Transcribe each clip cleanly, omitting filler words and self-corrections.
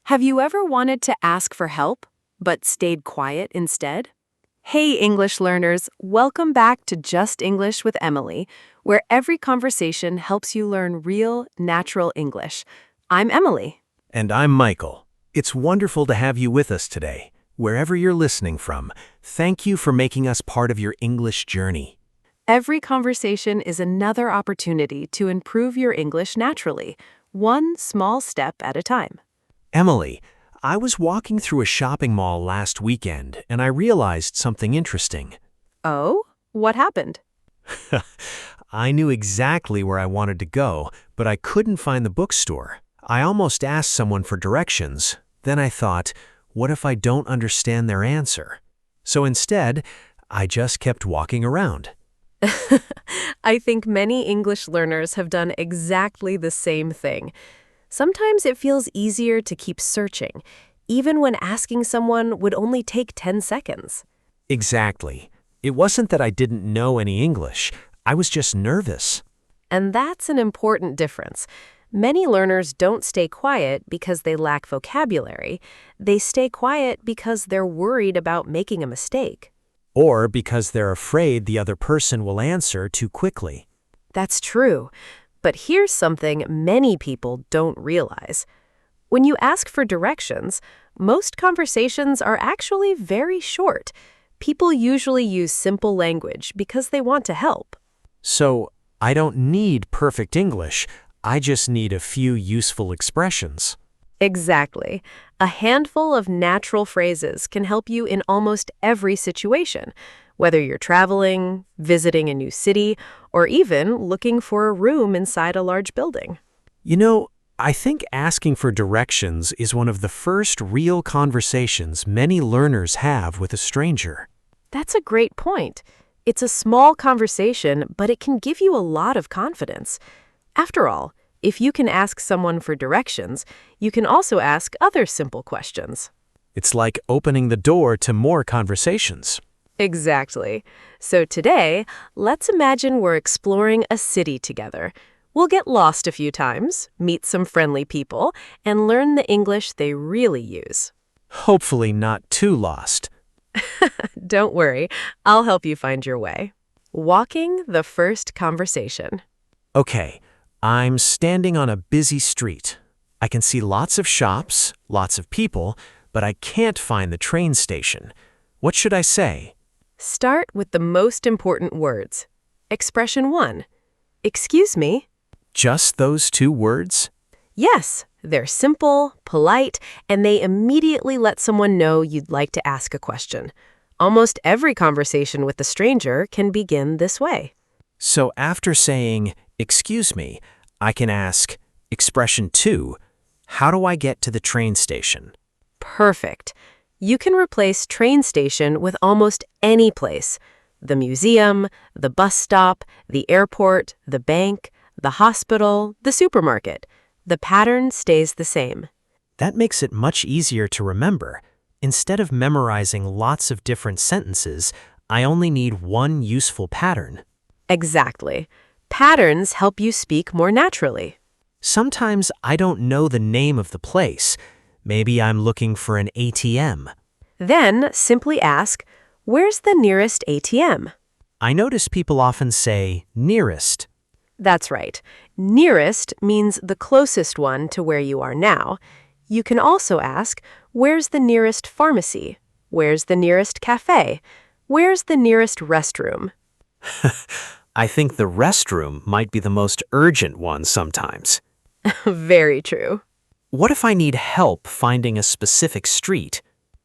Have you ever wanted to ask for help, but stayed quiet instead? Hey, English learners, welcome back to Just English with Emily, where every conversation helps you learn real, natural English. I'm Emily. And I'm Michael. It's wonderful to have you with us today. Wherever you're listening from, thank you for making us part of your English journey. Every conversation is another opportunity to improve your English naturally, one small step at a time. Emily, I was walking through a shopping mall last weekend and I realized something interesting. Oh? What happened? I knew exactly where I wanted to go, but I couldn't find the bookstore. I almost asked someone for directions. Then I thought, what if I don't understand their answer? So instead, I just kept walking around. I think many English learners have done exactly the same thing. Sometimes it feels easier to keep searching, even when asking someone would only take 10 seconds. Exactly. It wasn't that I didn't know any English. I was just nervous. And that's an important difference. Many learners don't stay quiet because they lack vocabulary. They stay quiet because they're worried about making a mistake. Or because they're afraid the other person will answer too quickly. That's true. But here's something many people don't realize. When you ask for directions, most conversations are actually very short. People usually use simple language because they want to help. So, I don't need perfect English. I just need a few useful expressions. Exactly. A handful of natural phrases can help you in almost every situation, whether you're traveling, visiting a new city, or even looking for a room inside a large building. You know, I think asking for directions is one of the first real conversations many learners have with a stranger. That's a great point. It's a small conversation, but it can give you a lot of confidence. After all, if you can ask someone for directions, you can also ask other simple questions. It's like opening the door to more conversations. Exactly. So today, let's imagine we're exploring a city together. We'll get lost a few times, meet some friendly people, and learn the English they really use. Hopefully not too lost. Don't worry, I'll help you find your way. Walking the first conversation. Okay, I'm standing on a busy street. I can see lots of shops, lots of people, but I can't find the train station. What should I say? Start with the most important words. Expression 1. Excuse me. Just those two words? Yes, they're simple, polite, and they immediately let someone know you'd like to ask a question. Almost every conversation with a stranger can begin this way. So after saying, excuse me, I can ask, expression 2, how do I get to the train station? Perfect. You can replace train station with almost any place. The museum, the bus stop, the airport, the bank, the hospital, the supermarket. The pattern stays the same. That makes it much easier to remember. Instead of memorizing lots of different sentences, I only need one useful pattern. Exactly. Patterns help you speak more naturally. Sometimes I don't know the name of the place. Maybe I'm looking for an ATM. Then simply ask, where's the nearest ATM? I notice people often say nearest. That's right. Nearest means the closest one to where you are now. You can also ask, where's the nearest pharmacy? Where's the nearest cafe? Where's the nearest restroom? I think the restroom might be the most urgent one sometimes. Very true. What if I need help finding a specific street?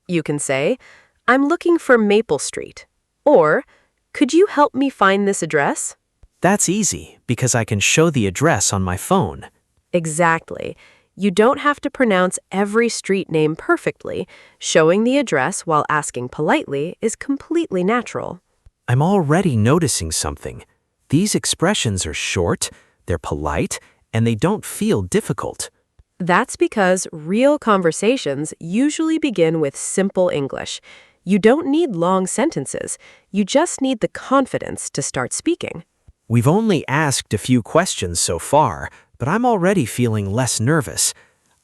You can say, I'm looking for Maple Street. Or, could you help me find this address? That's easy because I can show the address on my phone. Exactly. You don't have to pronounce every street name perfectly. Showing the address while asking politely is completely natural. I'm already noticing something. These expressions are short, they're polite, and they don't feel difficult. That's because real conversations usually begin with simple English. You don't need long sentences. You just need the confidence to start speaking. We've only asked a few questions so far, but I'm already feeling less nervous.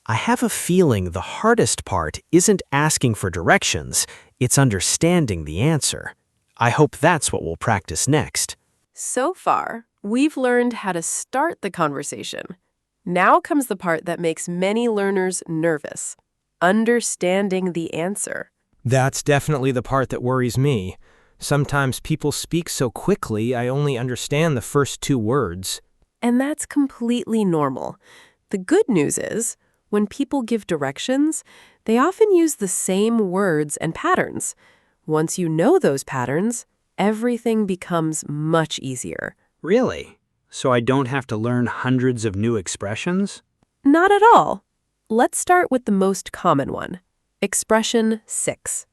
I have a feeling the hardest part isn't asking for directions, it's understanding the answer. I hope that's what we'll practice next. So far, we've learned how to start the conversation. Now comes the part that makes many learners nervous: understanding the answer. That's definitely the part that worries me. Sometimes people speak so quickly I only understand the first two words. And that's completely normal. The good news is, when people give directions, they often use the same words and patterns. Once you know those patterns, everything becomes much easier. Really? So I don't have to learn hundreds of new expressions? Not at all. Let's start with the most common one. Expression 6.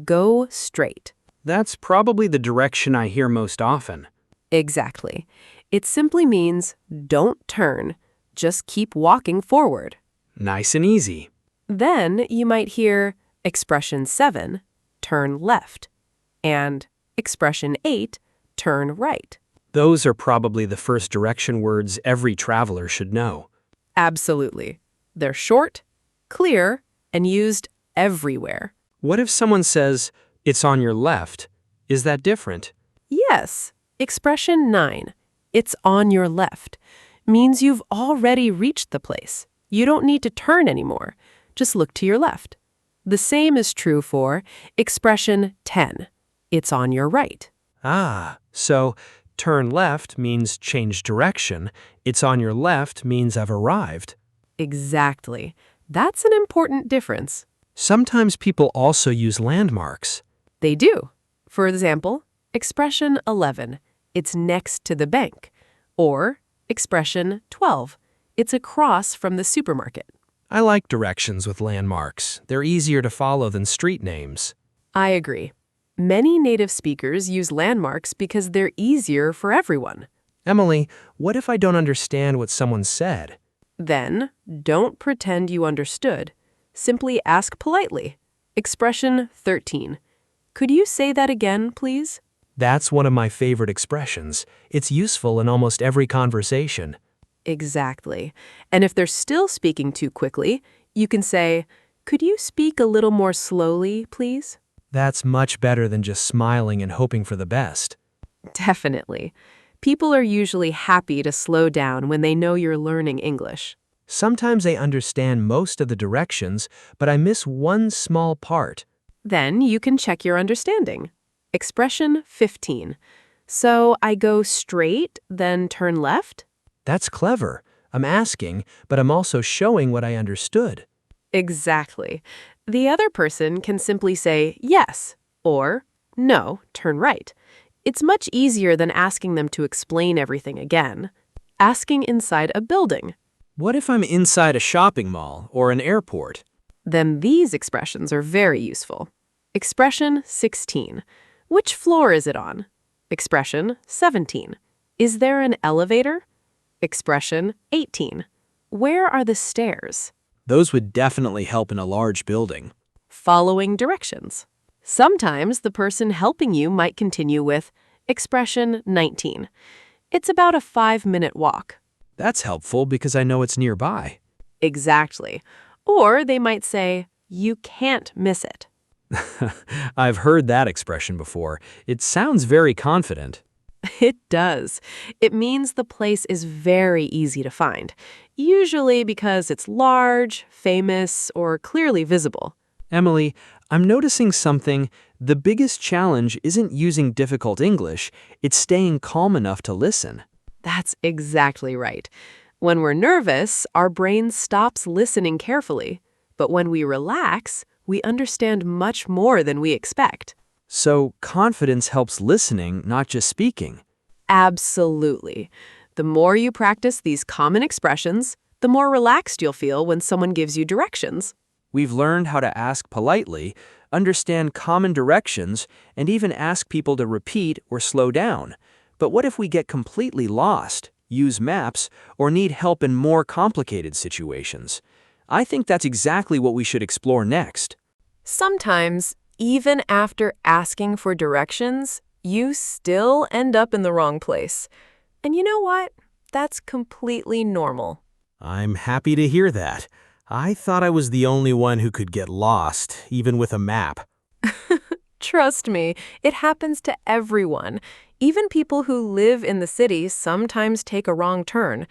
Go straight. That's probably the direction I hear most often. Exactly. It simply means don't turn, just keep walking forward. Nice and easy. Then you might hear expression 7, turn left, and expression 8, turn right. Those are probably the first direction words every traveler should know. Absolutely. They're short, clear, and used everywhere. What if someone says, "It's on your left"? Is that different? Yes. Expression 9, it's on your left, means you've already reached the place. You don't need to turn anymore. Just look to your left. The same is true for expression 10, it's on your right. So turn left means change direction. It's on your left means I've arrived. Exactly. That's an important difference. Sometimes people also use landmarks. They do. For example, expression 11, it's next to the bank. Or expression 12, it's across from the supermarket. I like directions with landmarks. They're easier to follow than street names. I agree. Many native speakers use landmarks because they're easier for everyone. Emily, what if I don't understand what someone said? Then, don't pretend you understood. Simply ask politely. Expression 13. Could you say that again, please? That's one of my favorite expressions. It's useful in almost every conversation. Exactly. And if they're still speaking too quickly, you can say, could you speak a little more slowly, please? That's much better than just smiling and hoping for the best. Definitely. People are usually happy to slow down when they know you're learning English. Sometimes I understand most of the directions, but I miss one small part. Then you can check your understanding. Expression 15. So I go straight, then turn left? That's clever. I'm asking, but I'm also showing what I understood. Exactly. The other person can simply say yes or no, turn right. It's much easier than asking them to explain everything again. Asking inside a building. What if I'm inside a shopping mall or an airport? Then these expressions are very useful. Expression 16. Which floor is it on? Expression 17. Is there an elevator? Expression 18. Where are the stairs? Those would definitely help in a large building. Following directions. Sometimes the person helping you might continue with expression 19. It's about a 5-minute walk. That's helpful because I know it's nearby. Exactly. Or they might say, you can't miss it. I've heard that expression before. It sounds very confident. It does. It means the place is very easy to find, usually because it's large, famous, or clearly visible. Emily, I'm noticing something. The biggest challenge isn't using difficult English, it's staying calm enough to listen. That's exactly right. When we're nervous, our brain stops listening carefully. But when we relax, we understand much more than we expect. So confidence helps listening, not just speaking. Absolutely. The more you practice these common expressions, the more relaxed you'll feel when someone gives you directions. We've learned how to ask politely, understand common directions, and even ask people to repeat or slow down. But what if we get completely lost, use maps, or need help in more complicated situations? I think that's exactly what we should explore next. Sometimes, even after asking for directions, you still end up in the wrong place. And you know what? That's completely normal. I'm happy to hear that. I thought I was the only one who could get lost, even with a map. Trust me, it happens to everyone. Even people who live in the city sometimes take a wrong turn.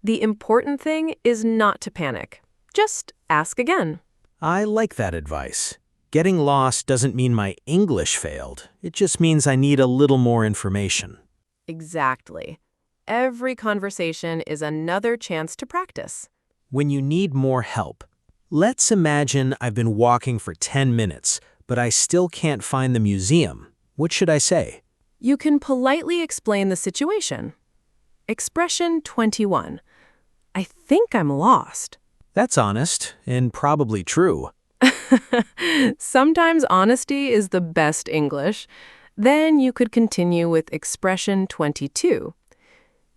The important thing is not to panic. Just ask again. I like that advice. Getting lost doesn't mean my English failed. It just means I need a little more information. Exactly. Every conversation is another chance to practice. When you need more help, let's imagine I've been walking for 10 minutes, but I still can't find the museum. What should I say? You can politely explain the situation. Expression 21. I think I'm lost. That's honest and probably true. Sometimes honesty is the best English. Then you could continue with expression 22.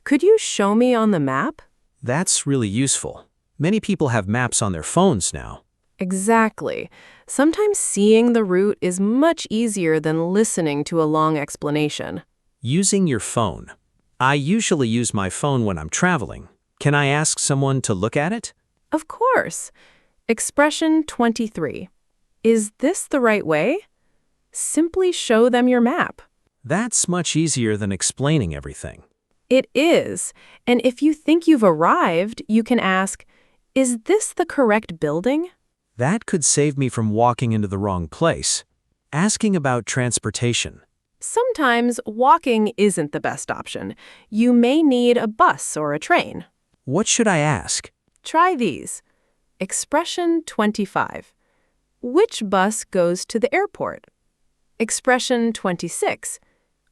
Could you show me on the map? That's really useful. Many people have maps on their phones now. Exactly. Sometimes seeing the route is much easier than listening to a long explanation. Using your phone. I usually use my phone when I'm traveling. Can I ask someone to look at it? Of course. Expression 23. Is this the right way? Simply show them your map. That's much easier than explaining everything. It is. And if you think you've arrived, you can ask, is this the correct building? That could save me from walking into the wrong place. Asking about transportation. Sometimes walking isn't the best option. You may need a bus or a train. What should I ask? Try these. Expression 25. Which bus goes to the airport? Expression 26.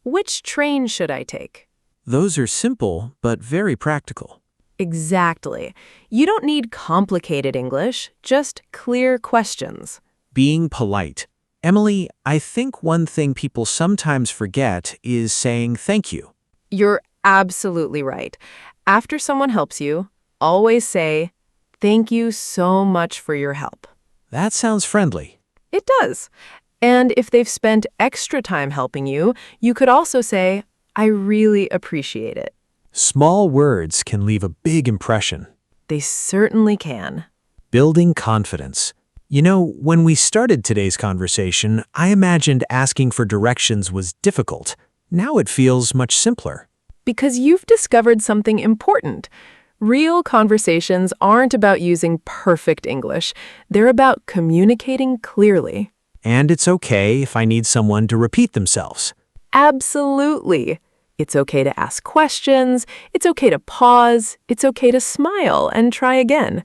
Which train should I take? Those are simple, but very practical. Exactly. You don't need complicated English, just clear questions. Being polite. Emily, I think one thing people sometimes forget is saying thank you. You're absolutely right. After someone helps you, always say, thank you so much for your help. That sounds friendly. It does. And if they've spent extra time helping you, you could also say, I really appreciate it. Small words can leave a big impression. They certainly can. Building confidence. You know, when we started today's conversation, I imagined asking for directions was difficult. Now it feels much simpler. Because you've discovered something important. Real conversations aren't about using perfect English. They're about communicating clearly. And it's okay if I need someone to repeat themselves. Absolutely. It's okay to ask questions. It's okay to pause. It's okay to smile and try again.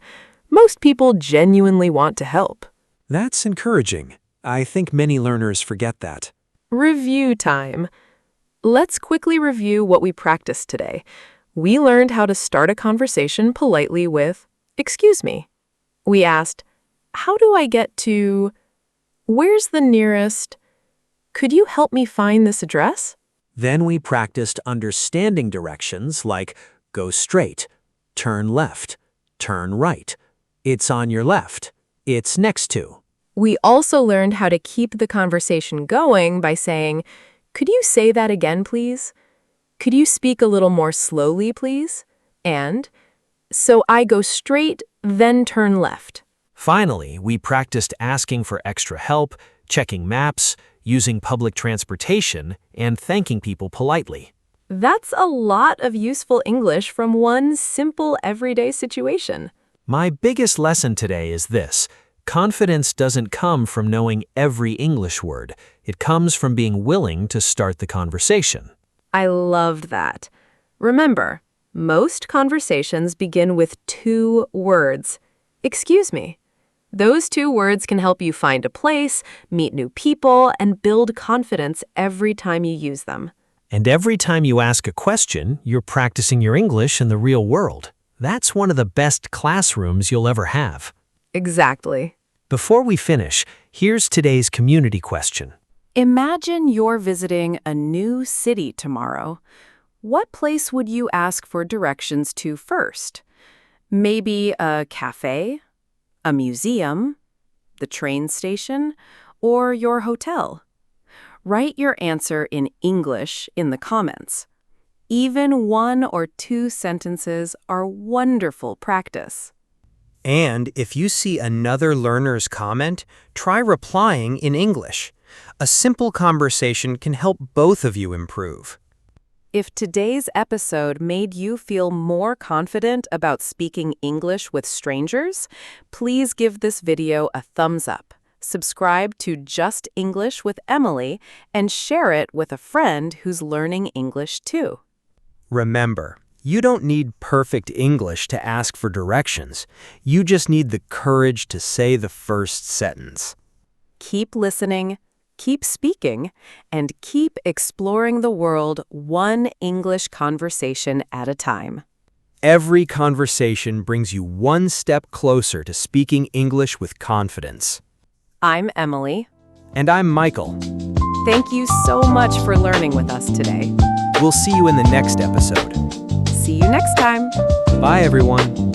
Most people genuinely want to help. That's encouraging. I think many learners forget that. Review time. Let's quickly review what we practiced today. We learned how to start a conversation politely with, "Excuse me." We asked, "How do I get to?" "Where's the nearest?" "Could you help me find this address?" Then we practiced understanding directions like go straight, turn left, turn right. It's on your left. It's next to. We also learned how to keep the conversation going by saying, "Could you say that again, please? Could you speak a little more slowly, please?" And, "So I go straight, then turn left." Finally, we practiced asking for extra help, checking maps, using public transportation, and thanking people politely. That's a lot of useful English from one simple everyday situation. My biggest lesson today is this. Confidence doesn't come from knowing every English word. It comes from being willing to start the conversation. I loved that. Remember, most conversations begin with 2 words. Excuse me. Those 2 words can help you find a place, meet new people, and build confidence every time you use them. And every time you ask a question, you're practicing your English in the real world. That's one of the best classrooms you'll ever have. Exactly. Before we finish, here's today's community question. Imagine you're visiting a new city tomorrow. What place would you ask for directions to first? Maybe a cafe, a museum, the train station, or your hotel? Write your answer in English in the comments. Even 1 or 2 sentences are wonderful practice. And if you see another learner's comment, try replying in English. A simple conversation can help both of you improve. If today's episode made you feel more confident about speaking English with strangers, please give this video a thumbs up. Subscribe to Just English with Emily and share it with a friend who's learning English too. Remember, you don't need perfect English to ask for directions. You just need the courage to say the first sentence. Keep listening, keep speaking, and keep exploring the world one English conversation at a time. Every conversation brings you one step closer to speaking English with confidence. I'm Emily. And I'm Michael. Thank you so much for learning with us today. We'll see you in the next episode. See you next time. Bye, everyone.